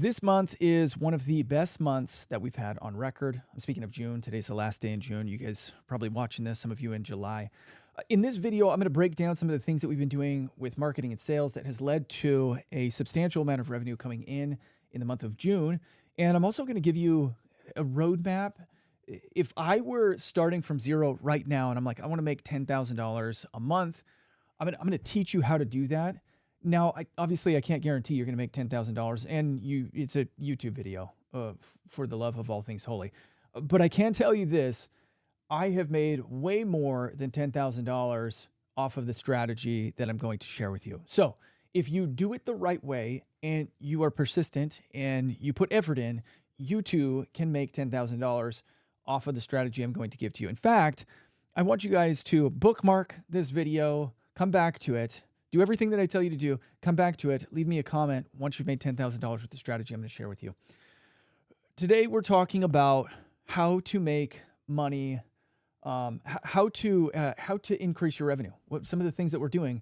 This month is one of the best months that we've had on record. I'm speaking of June. Today's the last day in June. You guys are probably watching this, some of you in July. In this video, I'm going to break down some of the things that we've been doing with marketing and sales that has led to a substantial amount of revenue coming in the month of June. And I'm also going to give you a roadmap. If I were starting from zero right now and I'm like, I want to make $10,000 a month, I'm going to teach you how to do that. Now, obviously, I can't guarantee you're going to make $10,000, and it's a YouTube video for the love of all things holy. But I can tell you this, I have made way more than $10,000 off of the strategy that I'm going to share with you. So if you do it the right way and you are persistent and you put effort in, you too can make $10,000 off of the strategy I'm going to give to you. In fact, I want you guys to bookmark this video, come back to it, do everything that I tell you to do, come back to it, leave me a comment once you've made $10,000 with the strategy I'm going to share with you. Today, we're talking about how to make money, how to increase your revenue. What some of the things that we're doing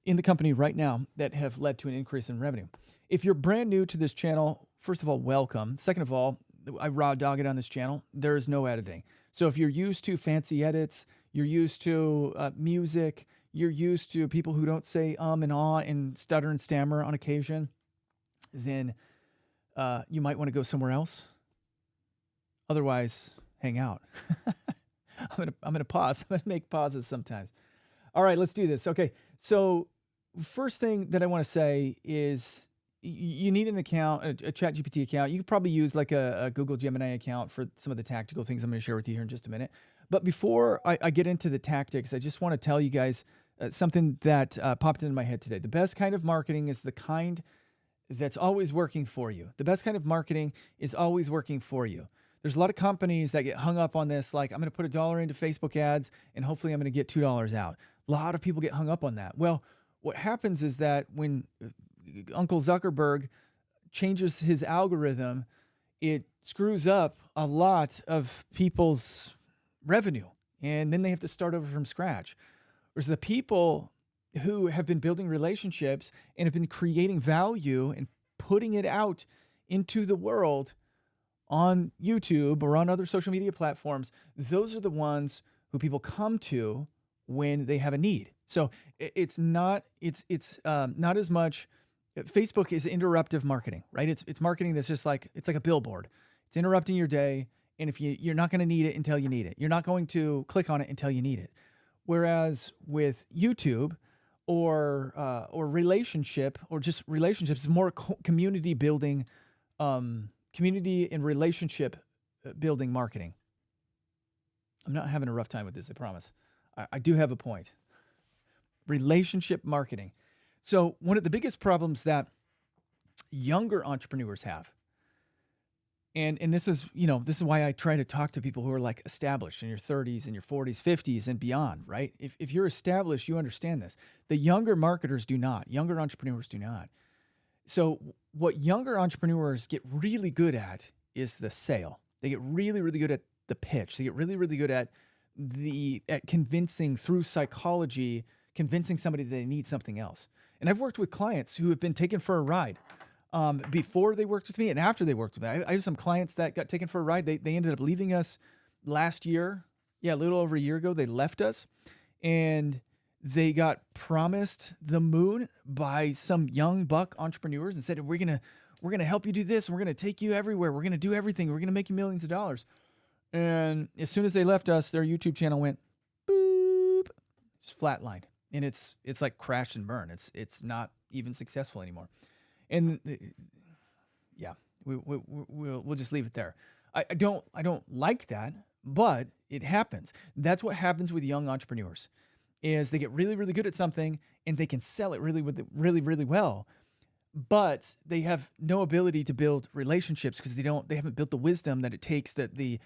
in the company right now that have led to an increase in revenue. If you're brand new to this channel, first of all, welcome. Second of all, I raw dog it on this channel. There is no editing. So if you're used to fancy edits, you're used to music, you're used to people who don't say and ah and stutter and stammer on occasion, then you might want to go somewhere else. Otherwise, hang out. I'm gonna pause. I'm gonna make pauses sometimes. All right, let's do this. Okay, so first thing that I want to say is you need an account, a ChatGPT account. You could probably use like a Google Gemini account for some of the tactical things I'm going to share with you here in just a minute. But before I get into the tactics, I just want to tell you guys something that popped into my head today. The best kind of marketing is the kind that's always working for you. The best kind of marketing is always working for you. There's a lot of companies that get hung up on this, like I'm going to put $1 into Facebook ads and hopefully I'm going to get $2 out. A lot of people get hung up on that. Well, what happens is that when Uncle Zuckerberg changes his algorithm, it screws up a lot of people's revenue, and then they have to start over from scratch. Whereas the people who have been building relationships and have been creating value and putting it out into the world on YouTube or on other social media platforms, those are the ones who people come to when they have a need. So it's not as much. Facebook is interruptive marketing, right? It's marketing that's just like, it's like a billboard. It's interrupting your day. And if you're not going to need it until you need it, you're not going to click on it until you need it. Whereas with YouTube or relationship or just relationships, it's more community building, community and relationship building marketing. I'm not having a rough time with this, I promise. I do have a point. Relationship marketing. So one of the biggest problems that younger entrepreneurs have, and this is why I try to talk to people who are like established in your 30s and your 40s, 50s and beyond, right? If you're established, you understand this. The younger marketers do not. Younger entrepreneurs do not. So what younger entrepreneurs get really good at is the sale. They get really, really good at the pitch. They get really, really good at convincing through psychology, convincing somebody that they need something else. And I've worked with clients who have been taken for a ride before they worked with me and after they worked with me. I have some clients that got taken for a ride. They ended up leaving us last year. Yeah, a little over a year ago, they left us. And they got promised the moon by some young buck entrepreneurs and said, we're gonna help you do this. We're gonna take you everywhere. We're gonna do everything. We're gonna make you millions of dollars. And as soon as they left us, their YouTube channel went boop, just flatlined. And it's like crash and burn. It's not even successful anymore. And yeah, we'll just leave it there. I don't like that, but it happens. That's what happens with young entrepreneurs, is they get really, really good at something and they can sell it really, really, really well, but they have no ability to build relationships because they haven't built the wisdom that it takes, that the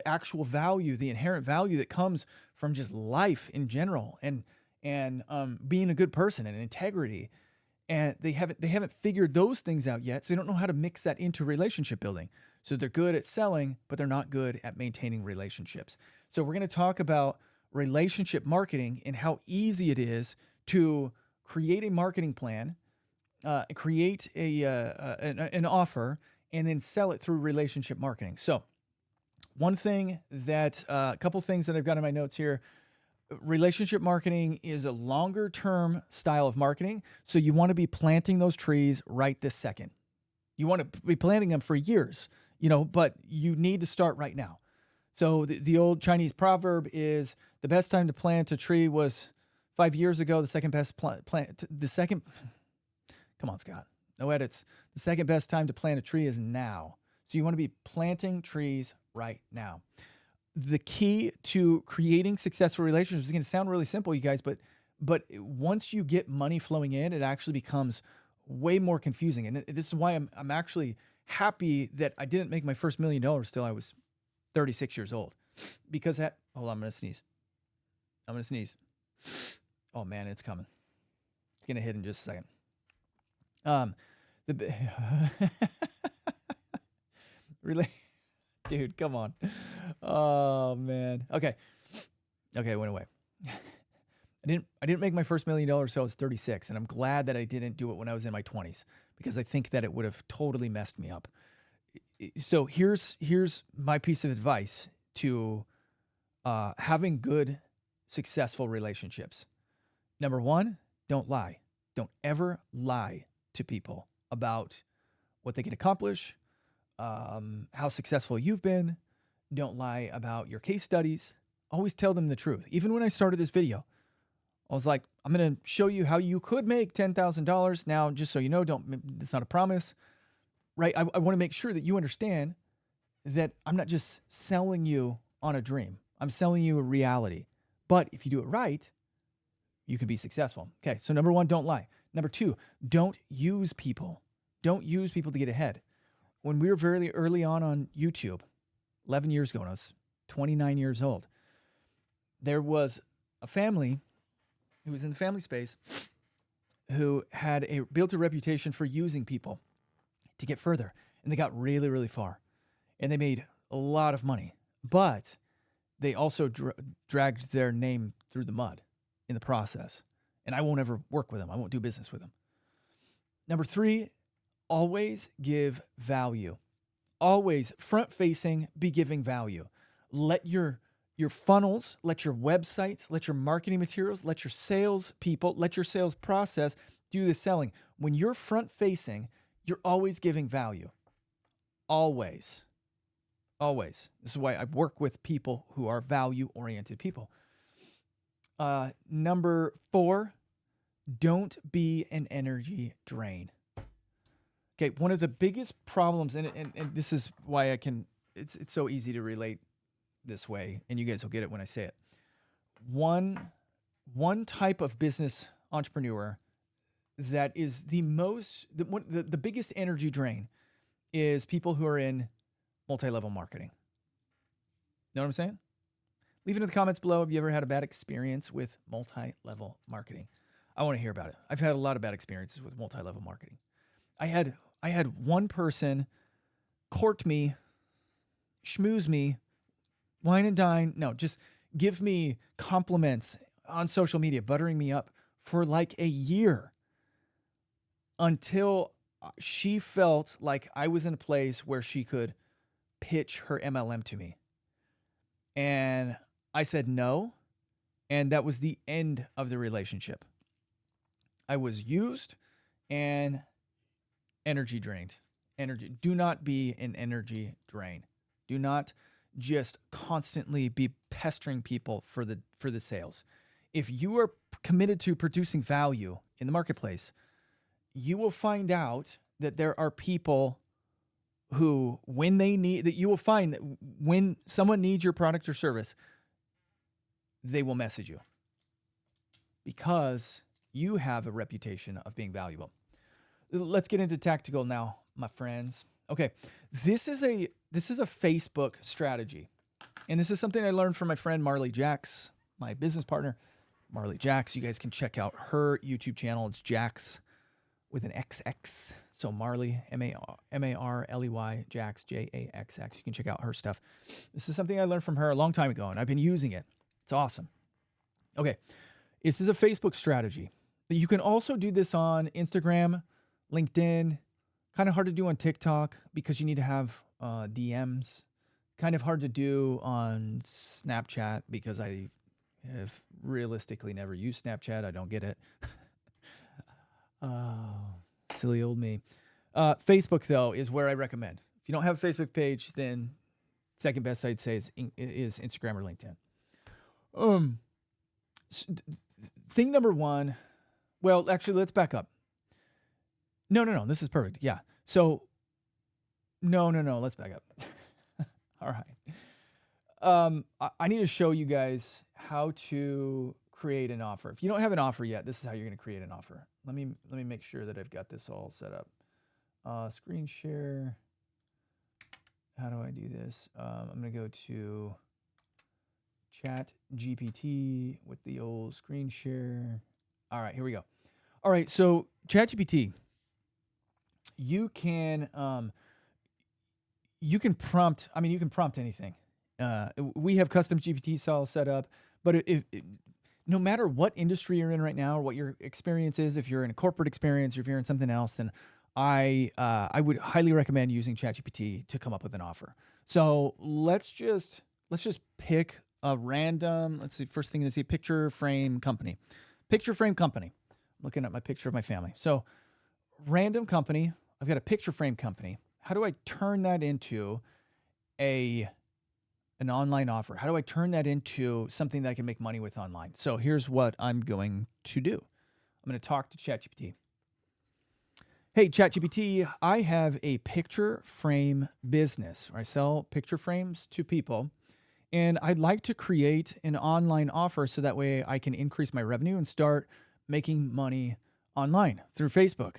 actual value, the inherent value that comes from just life in general and being a good person and integrity. And they haven't figured those things out yet. So they don't know how to mix that into relationship building. So they're good at selling, but they're not good at maintaining relationships. So we're going to talk about relationship marketing and how easy it is to create a marketing plan create an offer and then sell it through relationship marketing. So one thing that a couple things that I've got in my notes here. Relationship marketing is a longer term style of marketing. So you want to be planting those trees right this second. You want to be planting them for years, but you need to start right now. So the old Chinese proverb is the best time to plant a tree was 5 years ago. The second best come on, Scott, no edits. The second best time to plant a tree is now. So you want to be planting trees right now. The key to creating successful relationships is going to sound really simple, you guys, but once you get money flowing in, it actually becomes way more confusing. And this is why I'm actually happy that I didn't make my first $1 million till I was 36 years old. Because hold on, I'm going to sneeze. Oh man, it's coming. It's going to hit in just a second. Really, dude, come on. Oh man. Okay, it went away. I didn't make my first $1 million till I was 36, and I'm glad that I didn't do it when I was in my 20s because I think that it would have totally messed me up. So here's my piece of advice to having good, successful relationships. Number one, don't lie. Don't ever lie to people about what they can accomplish, how successful you've been. Don't lie about your case studies. Always tell them the truth. Even when I started this video, I was like, I'm going to show you how you could make $10,000. Now, just so you know, it's not a promise, right? I want to make sure that you understand that I'm not just selling you on a dream. I'm selling you a reality. But if you do it right, you can be successful. Okay, so number one, don't lie. Number two, don't use people. Don't use people to get ahead. When we were very early on YouTube, 11 years ago, when I was 29 years old, there was a family who was in the family space who had built a reputation for using people to get further. And they got really, really far. And they made a lot of money. But they also dragged their name through the mud in the process. And I won't ever work with them. I won't do business with them. Number three, always give value. Always front-facing, be giving value. Let your funnels, let your websites, let your marketing materials, let your sales people, let your sales process do the selling. When you're front-facing, you're always giving value. Always. Always. This is why I work with people who are value-oriented people. Number four, don't be an energy drain. Okay, one of the biggest problems, and this is why it's so easy to relate this way, and you guys will get it when I say it. One type of business entrepreneur that is the biggest energy drain is people who are in multi-level marketing. Know what I'm saying? Leave it in the comments below. Have you ever had a bad experience with multi-level marketing? I want to hear about it. I've had a lot of bad experiences with multi-level marketing. I had one person court me, schmooze me, wine and dine. No, just give me compliments on social media, buttering me up for like a year until she felt like I was in a place where she could pitch her MLM to me. And I said no, and that was the end of the relationship. I was used and energy drained. Do not be an energy drain. Do not just constantly be pestering people for the sales. If you are committed to producing value in the marketplace, you will find out that there are people who, you will find that when someone needs your product or service, they will message you because you have a reputation of being valuable. Let's get into tactical now, my friends. Okay, this is a Facebook strategy, and this is something I learned from my friend Marley Jax, my business partner, Marley Jax. You guys can check out her YouTube channel. It's Jax with an XX. So Marley, M-A-R-L-E-Y, Jax, J-A-X-X. You can check out her stuff. This is something I learned from her a long time ago, and I've been using it. It's awesome. Okay, this is a Facebook strategy. You can also do this on Instagram, LinkedIn, kind of hard to do on TikTok because you need to have DMs. Kind of hard to do on Snapchat because I have realistically never used Snapchat. I don't get it. Oh, silly old me. Facebook, though, is where I recommend. If you don't have a Facebook page, then second best I'd say is Instagram or LinkedIn. Thing number one, well, actually, let's back up. No, this is perfect. Yeah. So, no, let's back up. All right. I need to show you guys how to create an offer. If you don't have an offer yet, this is how you're going to create an offer. Let me make sure that I've got this all set up. Screen share. How do I do this? I'm going to go to chatgpt with the old screen share. All right, here we go. All right, so chatgpt, you can prompt. I mean, you can prompt anything. We have custom GPT styles set up, but no matter what industry you're in right now or what your experience is, if you're in a corporate experience or if you're in something else, then I would highly recommend using ChatGPT to come up with an offer. So let's just pick a random. Let's see. First thing to see, picture frame company. Picture frame company. I'm looking at my picture of my family. So random company. I've got a picture frame company. How do I turn that into an online offer? How do I turn that into something that I can make money with online? So here's what I'm going to do. I'm going to talk to ChatGPT. Hey, ChatGPT, I have a picture frame business where I sell picture frames to people, and I'd like to create an online offer so that way I can increase my revenue and start making money online through Facebook.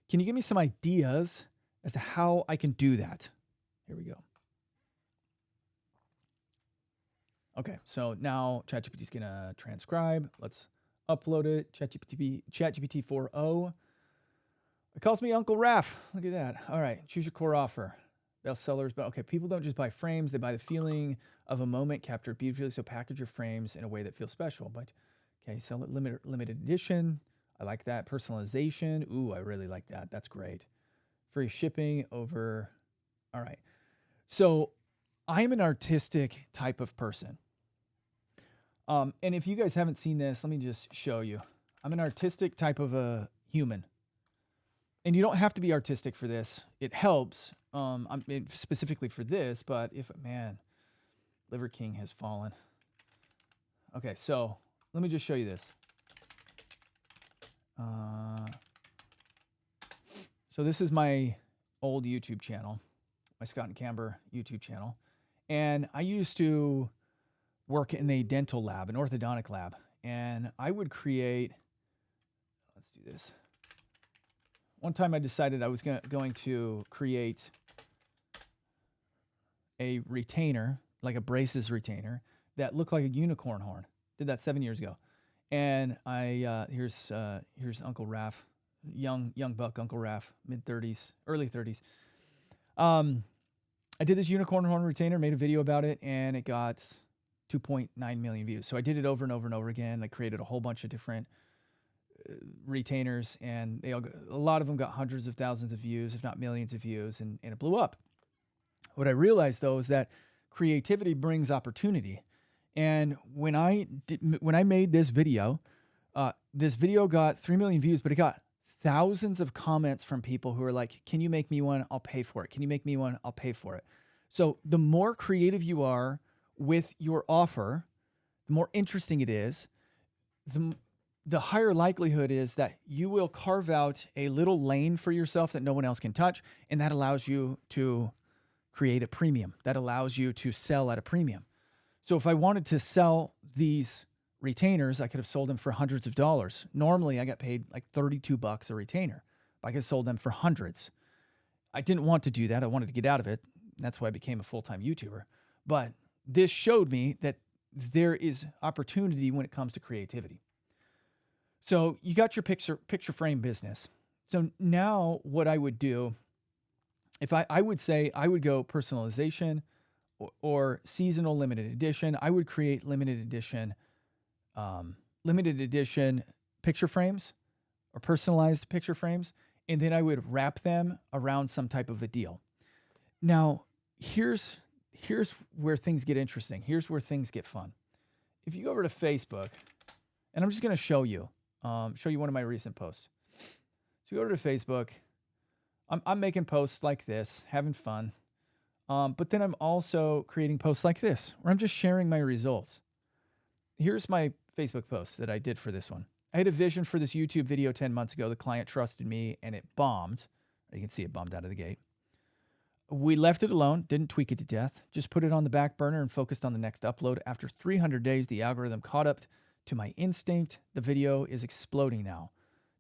Can you give me some ideas as to how I can do that? Here we go. Okay, so now ChatGPT is going to transcribe. Let's upload it. ChatGPT 4.0. It calls me Uncle Raph. Look at that. All right, choose your core offer. Best sellers, but okay, people don't just buy frames, they buy the feeling of a moment captured beautifully, so package your frames in a way that feels special. But okay, sell it limited edition. I like that. Personalization. Ooh, I really like that. That's great. Free shipping over. All right. So I'm an artistic type of person. And if you guys haven't seen this, let me just show you. I'm an artistic type of a human. And you don't have to be artistic for this. It helps, specifically for this, but man, Liver King has fallen. Okay, so let me just show you this. So this is my old YouTube channel, my Scott and Camber YouTube channel. And I used to work in a dental lab, an orthodontic lab. And I would create, let's do this. One time I decided I was going to create a retainer, like a braces retainer, that looked like a unicorn horn. Did that 7 years ago. And here's Uncle Raph, young buck Uncle Raph, mid-30s, early 30s. I did this unicorn horn retainer, made a video about it, and it got 2.9 million views. So I did it over and over and over again. I created a whole bunch of different retainers, and a lot of them got hundreds of thousands of views, if not millions of views, and it blew up. What I realized, though, is that creativity brings opportunity. And when I made this video got 3 million views, but it got thousands of comments from people who are like, can you make me one? I'll pay for it. Can you make me one? I'll pay for it. So the more creative you are with your offer, the more interesting it is, the higher likelihood is that you will carve out a little lane for yourself that no one else can touch, and that allows you to create a premium. That allows you to sell at a premium. So if I wanted to sell these retainers, I could have sold them for hundreds of dollars. Normally, I got paid like $32 a retainer. But I could have sold them for hundreds. I didn't want to do that. I wanted to get out of it. That's why I became a full-time YouTuber. But this showed me that there is opportunity when it comes to creativity. So you got your picture frame business. So now what I would do, if I would say I would go personalization or seasonal limited edition, I would create limited edition picture frames or personalized picture frames. and then I would wrap them around some type of a deal. Now, here's where things get interesting. Here's where things get fun. If you go over to Facebook, and I'm just going to show you one of my recent posts. So you go over to Facebook. I'm making posts like this, having fun. But then I'm also creating posts like this, where I'm just sharing my results. Here's my Facebook post that I did for this one. I had a vision for this YouTube video 10 months ago. The client trusted me, and it bombed. You can see it bombed out of the gate. We left it alone, didn't tweak it to death, just put it on the back burner and focused on the next upload. After 300 days, the algorithm caught up to my instinct. The video is exploding now.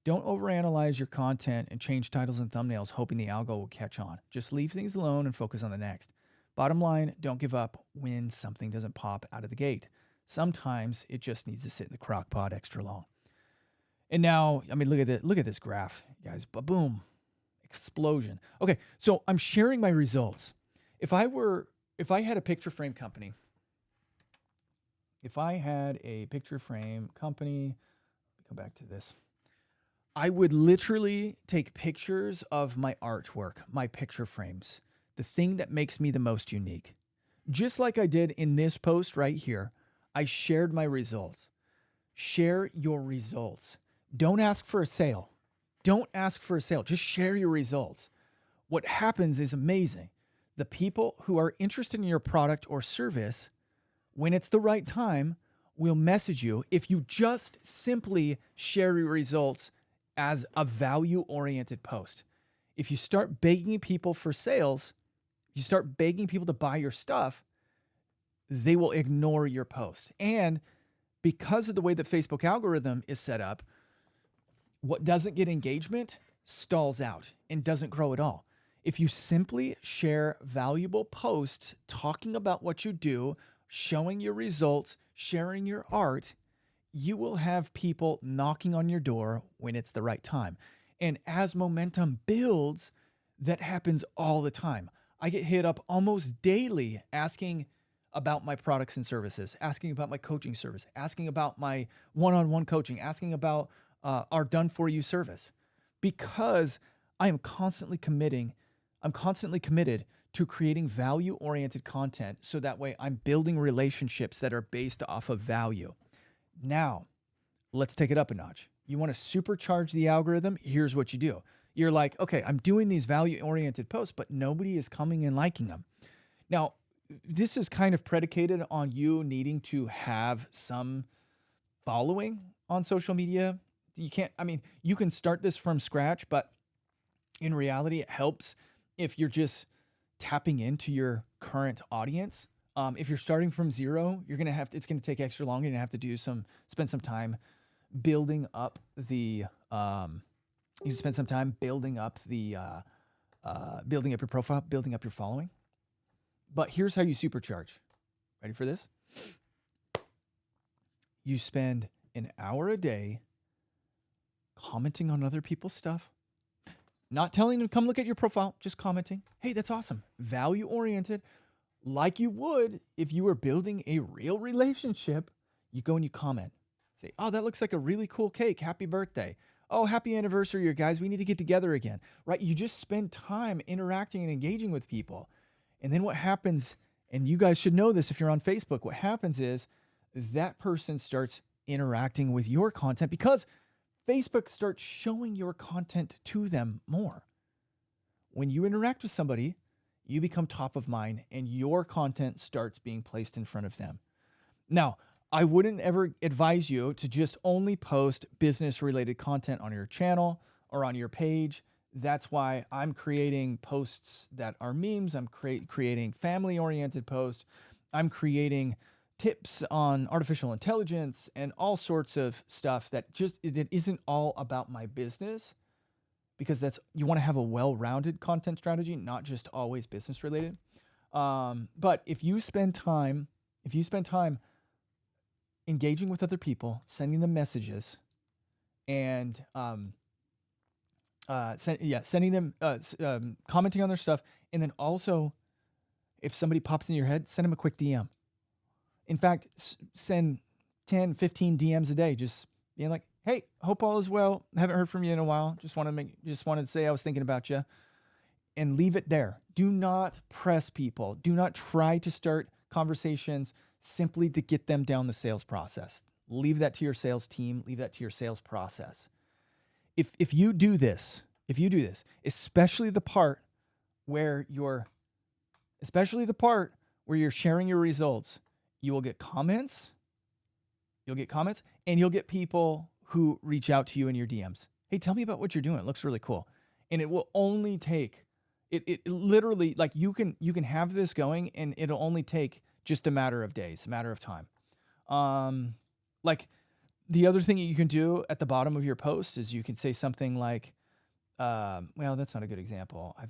Don't overanalyze your content and change titles and thumbnails hoping the algo will catch on. Just leave things alone and focus on the next. Bottom line, don't give up when something doesn't pop out of the gate. Sometimes it just needs to sit in the crock pot extra long. And now, I mean, look at this graph, guys. Boom. Explosion. Okay, so I'm sharing my results. If I had a picture frame company, come back to this. I would literally take pictures of my artwork, my picture frames, the thing that makes me the most unique. Just like I did in this post right here, I shared my results. Share your results. Don't ask for a sale. Don't ask for a sale. Just share your results. What happens is amazing. The people who are interested in your product or service, when it's the right time, will message you if you just simply share your results as a value-oriented post. If you start begging people for sales, you start begging people to buy your stuff, they will ignore your post. And because of the way the Facebook algorithm is set up, what doesn't get engagement stalls out and doesn't grow at all. If you simply share valuable posts talking about what you do, showing your results, sharing your art, you will have people knocking on your door when it's the right time. And as momentum builds, that happens all the time. I get hit up almost daily asking about my products and services, asking about my coaching service, asking about my one-on-one coaching, asking about our done-for-you service, because I am constantly committed to creating value-oriented content so that way I'm building relationships that are based off of value. Now, let's take it up a notch. You want to supercharge the algorithm? Here's what you do. You're like, okay, I'm doing these value-oriented posts, but nobody is coming and liking them. Now, this is kind of predicated on you needing to have some following on social media. You can start this from scratch, but in reality, it helps if you're just tapping into your current audience. If you're starting from zero, it's going to take extra long. You're going to have to spend some time building up building up your profile, building up your following. But here's how you supercharge. Ready for this? You spend an hour a day commenting on other people's stuff, not telling them, come look at your profile, just commenting. Hey, that's awesome. Value oriented, like you would if you were building a real relationship. You go and you comment. Say, oh, that looks like a really cool cake. Happy birthday. Oh, happy anniversary, you guys. We need to get together again, right? You just spend time interacting and engaging with people. And then what happens, and you guys should know this if you're on Facebook, what happens is that person starts interacting with your content because Facebook starts showing your content to them more. When you interact with somebody, you become top of mind and your content starts being placed in front of them. Now, I wouldn't ever advise you to just only post business-related content on your channel or on your page. That's why I'm creating posts that are memes. I'm creating family-oriented posts. I'm creating tips on artificial intelligence and all sorts of stuff that isn't all about my business, because you want to have a well-rounded content strategy, not just always business-related. But if you spend time engaging with other people, sending them messages, and sending them, commenting on their stuff, and then also, if somebody pops in your head, send them a quick DM. In fact, send 10, 15 DMs a day, just being like, hey, hope all is well. Haven't heard from you in a while. Just wanted to say I was thinking about you, and leave it there. Do not press people. Do not try to start conversations simply to get them down the sales process. Leave that to your sales team. Leave that to your sales process. If you do this, especially the part where you're sharing your results, you will get comments. You'll get comments, and you'll get people who reach out to you in your DMs. Hey, tell me about what you're doing. It looks really cool. And it will only take it literally, like, you can have this going, and it'll only take just a matter of days, a matter of time. Like, the other thing that you can do at the bottom of your post is you can say something like, well, that's not a good example. I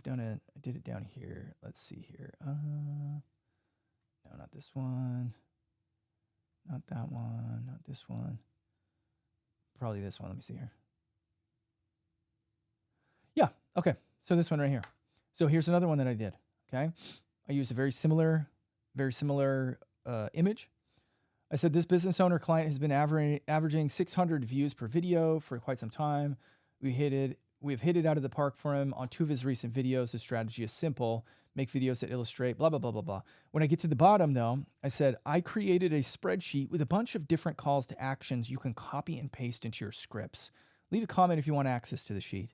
did it down here. Let's see here. No, not this one. Not that one. Not this one. Probably this one. Let me see here. Yeah. Okay. So this one right here. So here's another one that I did. Okay. I used a very similar image. I said, this business owner client has been averaging 600 views per video for quite some time. We've hit it out of the park for him on 2 of his recent videos. The strategy is simple. Make videos that illustrate blah, blah, blah, blah, blah. When I get to the bottom, though, I said, I created a spreadsheet with a bunch of different calls to actions you can copy and paste into your scripts. Leave a comment if you want access to the sheet.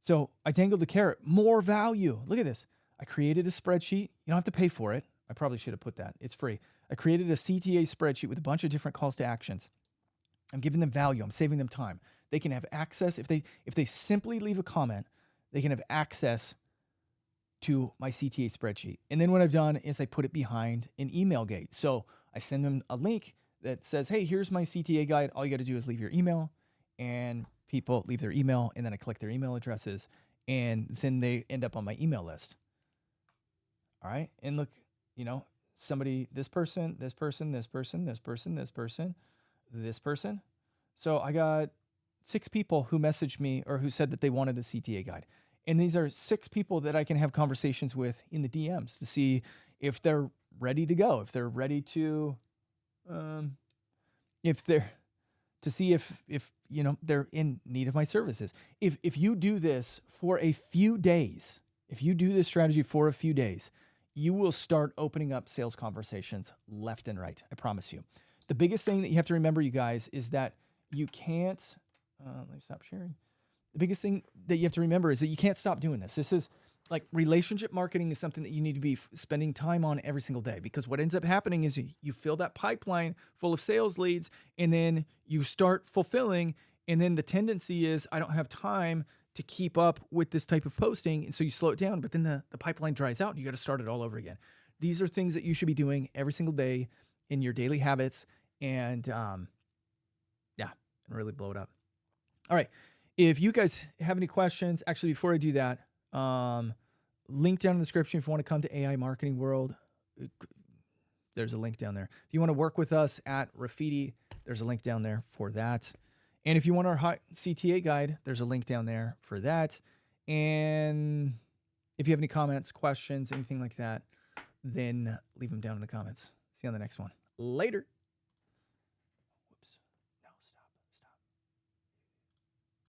So I dangled the carrot. More value. Look at this. I created a spreadsheet. You don't have to pay for it. I probably should have put that. It's free. I created a CTA spreadsheet with a bunch of different calls to actions. I'm giving them value. I'm saving them time. They can have access. If they simply leave a comment, they can have access to my CTA spreadsheet. And then what I've done is I put it behind an email gate. So I send them a link that says, hey, here's my CTA guide. All you got to do is leave your email, and people leave their email, and then I collect their email addresses, and then they end up on my email list. All right. And look, somebody, this person. So I got 6 people who messaged me or who said that they wanted the CTA guide. And these are 6 people that I can have conversations with in the DMs to see if they're ready to go, if they're ready to, to see if they're in need of my services. If you do this for a few days, if you do this strategy for a few days, you will start opening up sales conversations left and right. I promise you. The biggest thing that you have to remember, you guys, is that you can't, let me stop sharing. The biggest thing that you have to remember is that you can't stop doing this. This is like, relationship marketing is something that you need to be spending time on every single day, because what ends up happening is you fill that pipeline full of sales leads, and then you start fulfilling. And then the tendency is, I don't have time to keep up with this type of posting. And so you slow it down, but then the pipeline dries out and you got to start it all over again. These are things that you should be doing every single day in your daily habits, and really blow it up. All right. If you guys have any questions, actually, before I do that, link down in the description if you want to come to AI Marketing World. There's a link down there. If you want to work with us at Rafidi, there's a link down there for that. And if you want our hot CTA guide, there's a link down there for that. And if you have any comments, questions, anything like that, then leave them down in the comments. See you on the next one. Later.